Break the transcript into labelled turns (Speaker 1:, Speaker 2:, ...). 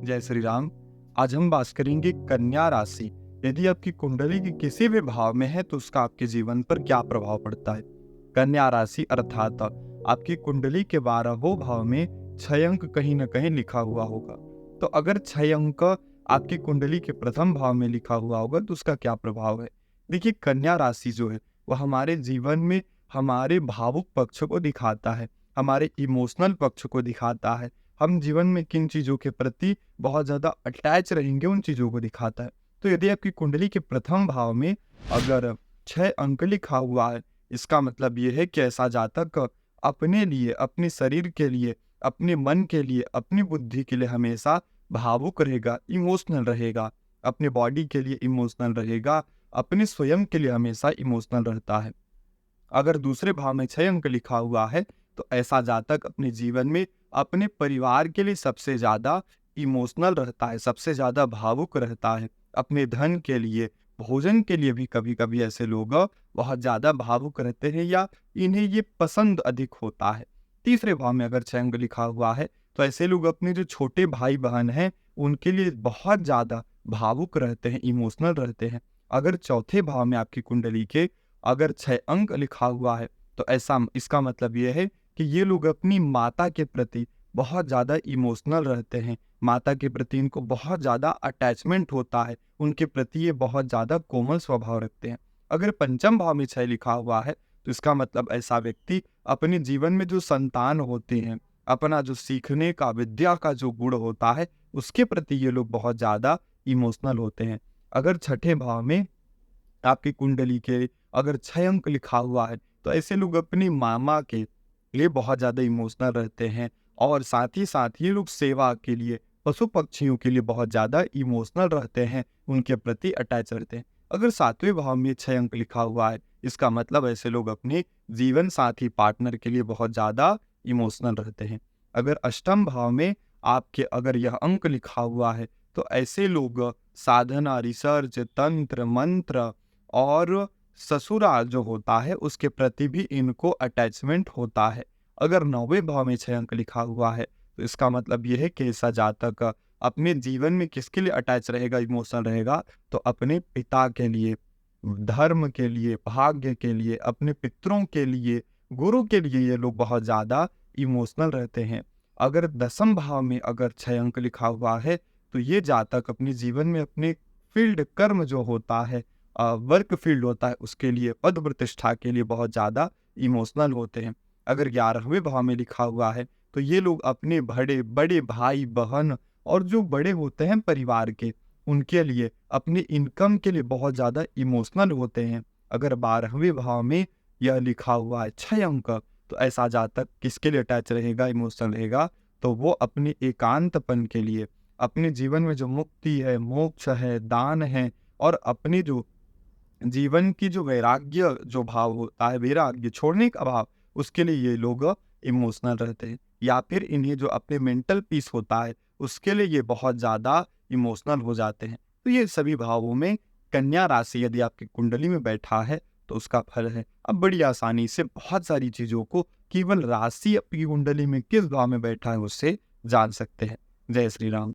Speaker 1: जय श्री राम। आज हम बात करेंगे कन्या राशि। यदि आपकी कुंडली के किसी भी भाव में है तो उसका आपके जीवन पर क्या प्रभाव पड़ता है। कन्या राशि अर्थात आपकी कुंडली के 12वें भाव में 6 अंक कहीं न कहीं लिखा हुआ होगा। तो अगर 6 अंक आपकी कुंडली के प्रथम भाव में लिखा हुआ होगा तो उसका क्या प्रभाव है। देखिए, कन्या राशि जो है वह हमारे जीवन में हमारे भावुक पक्ष को दिखाता है, हमारे इमोशनल पक्ष को दिखाता है। हम जीवन में किन चीज़ों के प्रति बहुत ज़्यादा अटैच रहेंगे उन चीज़ों को दिखाता है। तो यदि आपकी कुंडली के प्रथम भाव में अगर 6 अंक लिखा हुआ है, इसका मतलब ये है कि ऐसा जातक अपने लिए, अपने शरीर के लिए, अपने मन के लिए, अपनी बुद्धि के लिए हमेशा भावुक रहेगा, इमोशनल रहेगा, अपने बॉडी के लिए इमोशनल रहेगा, अपने स्वयं के लिए हमेशा इमोशनल रहता है। अगर दूसरे भाव में 6 अंक लिखा हुआ है तो ऐसा जातक अपने जीवन में अपने परिवार के लिए सबसे ज़्यादा इमोशनल रहता है, सबसे ज़्यादा भावुक रहता है। अपने धन के लिए, भोजन के लिए भी कभी-कभी ऐसे लोग बहुत ज़्यादा भावुक रहते हैं या इन्हें ये पसंद अधिक होता है। तीसरे भाव में अगर 6 अंक लिखा हुआ है तो ऐसे लोग अपने जो छोटे भाई-बहन हैं उनके लिए बहुत ज़्यादा भावुक रहते हैं, इमोशनल रहते हैं। अगर चौथे भाव में आपकी कुंडली के अगर 6 अंक लिखा हुआ है तो ऐसा इसका मतलब ये है कि ये लोग अपनी माता के प्रति बहुत ज़्यादा इमोशनल रहते हैं। माता के प्रति इनको बहुत ज़्यादा अटैचमेंट होता है, उनके प्रति ये बहुत ज़्यादा कोमल स्वभाव रखते हैं। अगर पंचम भाव में 6 लिखा हुआ है तो इसका मतलब ऐसा व्यक्ति अपने जीवन में जो संतान होते हैं, अपना जो सीखने का, विद्या का जो गुण होता है, उसके प्रति ये लोग बहुत ज़्यादा इमोशनल होते हैं। अगर छठे भाव में आपकी कुंडली के अगर 6 अंक लिखा हुआ है तो ऐसे लोग अपनी मामा के लिए बहुत ज़्यादा इमोशनल रहते हैं और साथ ही साथ ये लोग सेवा के लिए, पशु पक्षियों के लिए बहुत ज़्यादा इमोशनल रहते हैं, उनके प्रति अटैच रहते हैं। अगर 7वें भाव में 6 अंक लिखा हुआ है इसका मतलब ऐसे लोग अपने जीवन साथी पार्टनर के लिए बहुत ज़्यादा इमोशनल रहते हैं। अगर अष्टम भाव में आपके अगर यह अंक लिखा हुआ है तो ऐसे लोग साधना, रिसर्च, तंत्र, मंत्र और ससुराल जो होता है उसके प्रति भी इनको अटैचमेंट होता है। अगर 9वें भाव में 6 अंक लिखा हुआ है तो इसका मतलब ये है कि ऐसा जातक अपने जीवन में किसके लिए अटैच रहेगा, इमोशनल रहेगा, तो अपने पिता के लिए, धर्म के लिए, भाग्य के लिए, अपने पितरों के लिए, गुरु के लिए ये लोग बहुत ज़्यादा इमोशनल रहते हैं। अगर 10वें भाव में अगर 6 अंक लिखा हुआ है तो ये जातक अपने जीवन में अपने फील्ड कर्म जो होता है, वर्क फील्ड होता है, उसके लिए, पद प्रतिष्ठा के लिए बहुत ज़्यादा इमोशनल होते हैं। अगर 11वें भाव में लिखा हुआ है तो ये लोग अपने बड़े बड़े भाई बहन और जो बड़े होते हैं परिवार के, उनके लिए, अपनी इनकम के लिए बहुत ज़्यादा इमोशनल होते हैं। अगर 12वें भाव में यह लिखा हुआ है 6 अंक तो ऐसा जातक किसके लिए अटैच रहेगा, इमोशनल रहेगा, तो वो अपने एकांतपन के लिए, अपने जीवन में जो मुक्ति है, मोक्ष है, दान है और अपनी जो जीवन की जो वैराग्य जो भाव होता है, वैराग्य छोड़ने का भाव, उसके लिए ये लोग इमोशनल रहते हैं। या फिर इन्हें जो अपने मेंटल पीस होता है उसके लिए ये बहुत ज़्यादा इमोशनल हो जाते हैं। तो ये सभी भावों में कन्या राशि यदि आपकी कुंडली में बैठा है तो उसका फल है। अब बड़ी आसानी से बहुत सारी चीज़ों को केवल राशि आपकी कुंडली में किस भाव में बैठा है उससे जान सकते हैं। जय श्री राम।